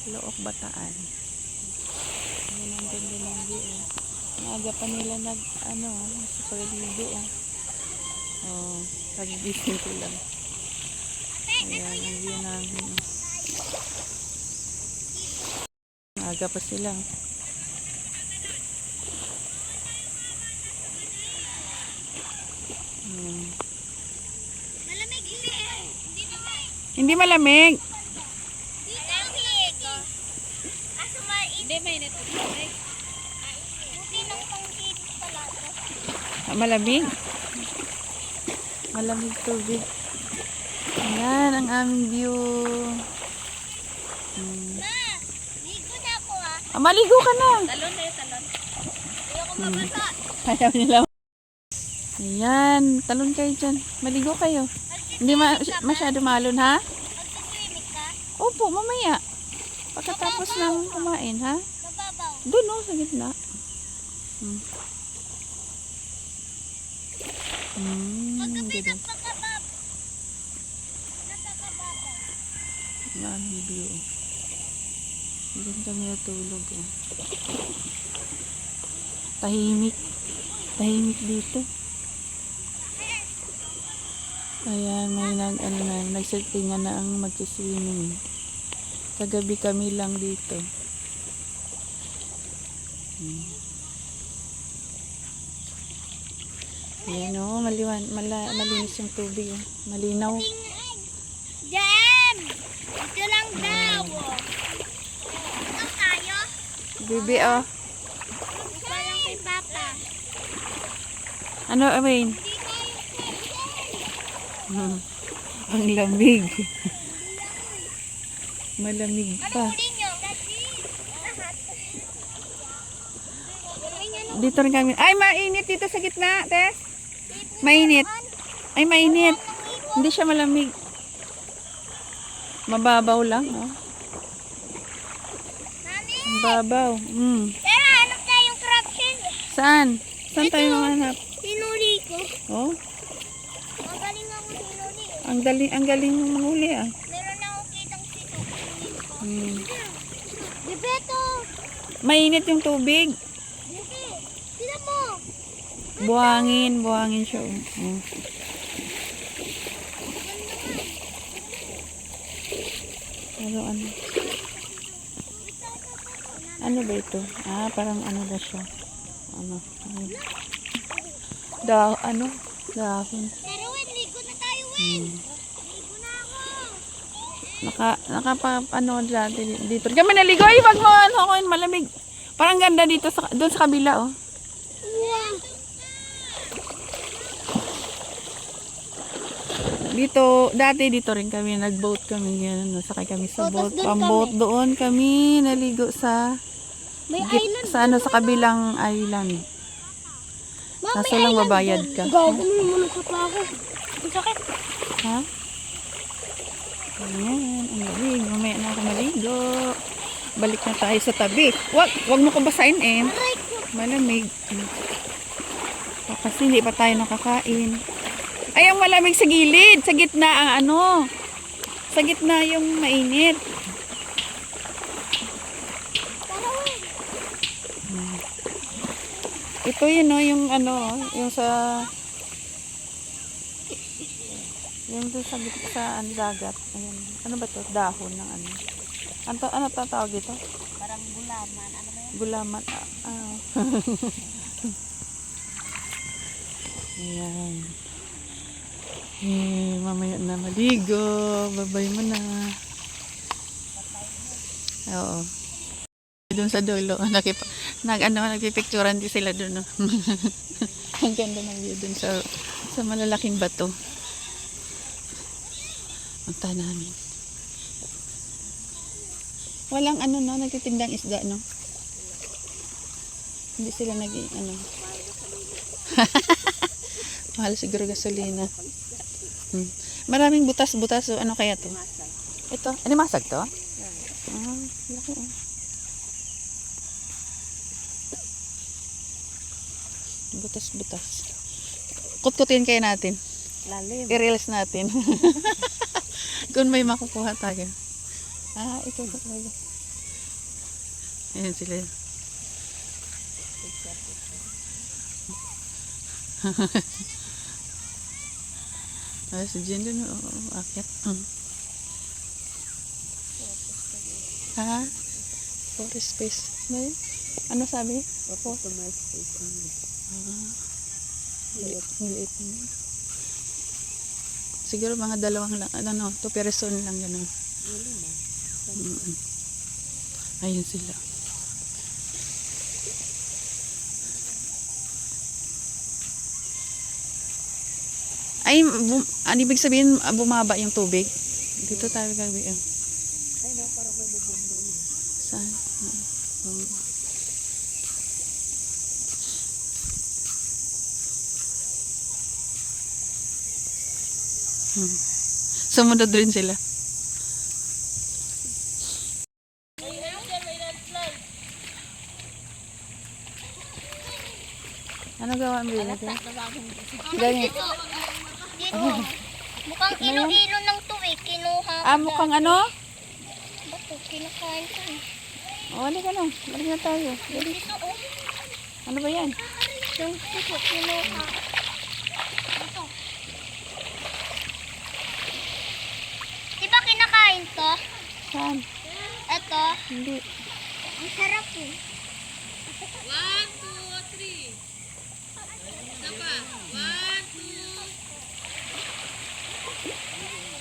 Look Bataan. Ayan ang ganda ng view. Maaga pa nila sa pagaligo. Pag-gising ko lang. Ayan ang view namin. Maaga pa sila. Malamig Hindi malamig. Hindi may natutulog. Buti ng pangkit talaga. Malamig. Malamig tubig. Ayan ang aming view. Ma, ligo na ako Maligo ka na. Talon na yung talon. Ayoko mabasa. Ayaw nila. Ayan, talon kayo dyan. Maligo kayo. Hindi masyado malon, ha? Magsiswimming ka? Opo, mamaya. Pagkatapos ng kumain, ha? Mababaw. Doon, sa gitna. Paggabi Ganun. napakababaw. Ang aming view. Diyan kami natulog. Tahimik. Tahimik dito. Ayan, may nagsettingan na ang mag-swimming. Kagabi kami lang dito. Ayan malinis yung tubig. Malinaw. Jam! Ito lang daw. Ito tayo? Bibi, Ito lang kay Papa. Ano, Wayne? Hindi tayo pwede. Ang lamig. Malamig pa. Huli nyo. Dito rin kami. Ay, mainit dito sa gitna, Tess. Mainit. Ay, mainit. Hindi siya malamig. Mababaw lang, Mami! Mababaw. Pero hanap tayo yung crab shell. Saan? Saan tayo hanap? Hinuli ko. Oh, Magaling ako hinuli. ang galing mong manghuli, Meron na akong kitang sito. Bebeto! Mainit yung tubig. Bebe! Sila mo! Buhangin siya. Pero ano ba ito? Parang ano ba siya? Dahon. Pero ligo na tayo, Ligo na ako. Dito. Kami naligo. Ay, wag mo malamig. Parang ganda dito doon sa kabila, Wow! Dati dito rin kami, nag-boat kami, sakay kami sa boat. Doon Pang-boat doon kami, naligo sa May island. sa kabilang island. Kaso lang babayad ka. Gagawin mo muna sa pa ako. Ang sakit. Ha? Ayan, ang lamig. Mamaya na ako maligo. Balik na tayo sa tabi. Wag mo ko basahin, Aray ko. Malamig. Kasi hindi pa tayo nakakain. Ay, ang malamig sa gilid. Sa gitna ang Sa gitna yung mainit. Ito yun, yung yung sa gitna sa dagat. Ayan. Ano ba to? Dahon ng ano tawag ito? Parang gulaman. Ano ba yan? Gulaman. Ayan. Mamaya na maligo. Babay mo na. Oo. Doon sa dulo. Nagpipicturan din sila doon. Ang ganda ng view doon sa malalaking bato. Punta namin. Walang nagtitindang isda, no? Hindi sila mahal siguro gasolina. Maraming butas-butas. So, ano kaya to? Ito. Masag to? Laki, butas-butas. Kut-kutin kayo natin. Lalim. I-reels natin. Kung may makukuha tayo. Ito. Ayan sila. Ay, si Jen dun, akit. Ha? For space. Ano sabi? Opo, to my space only. Maliit naman. Siguro mga dalawang lang, ano, 2 person lang gano'n. Ayun sila. Ay, ano ibig sabihin, bumaba yung tubig? Dito tayo gabi. Ay, no, parang may bubundong. Saan? Sumunod rin sila. Ano gawa mo yun? Ganyan. Dito. Mukhang ilo-ilo ng tuwig. Kinuha. Mukhang ano? Bato, kinakain ko. Wala ka na. Balik na tayo. Dali. Dito, oh. Ano ba yan? Yung puso, kinuha. Ito. Diba kinakain to? Saan? Ito. Hindi. Ang sarap eh.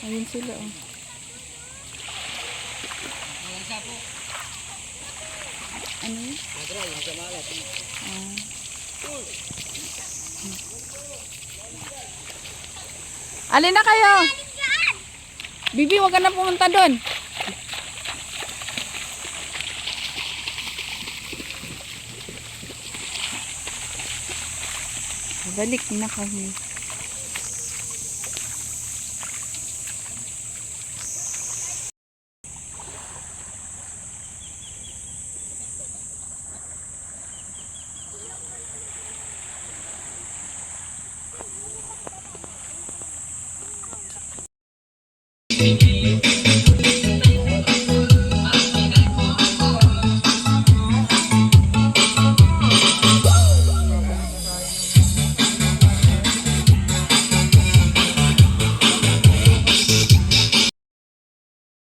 Ayun sila, oh. Ano yun? Alin na kayo? Bibi, wag ka na pumunta doon. Balik na kami.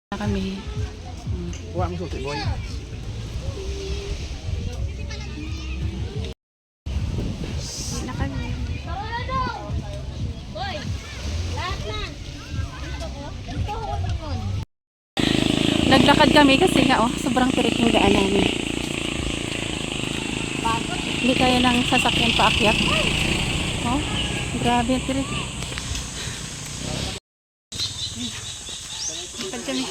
Na kami. Kuha mo susi, boy. Na kami. Boy, lahat na. Dito ko. Dito ko naman. Naglakad kami kasi nga, oh, sobrang tirik yung daan namin. Hindi kaya ng sasakyan paakyat. Oh, grabe ang tirik. Lakad kami.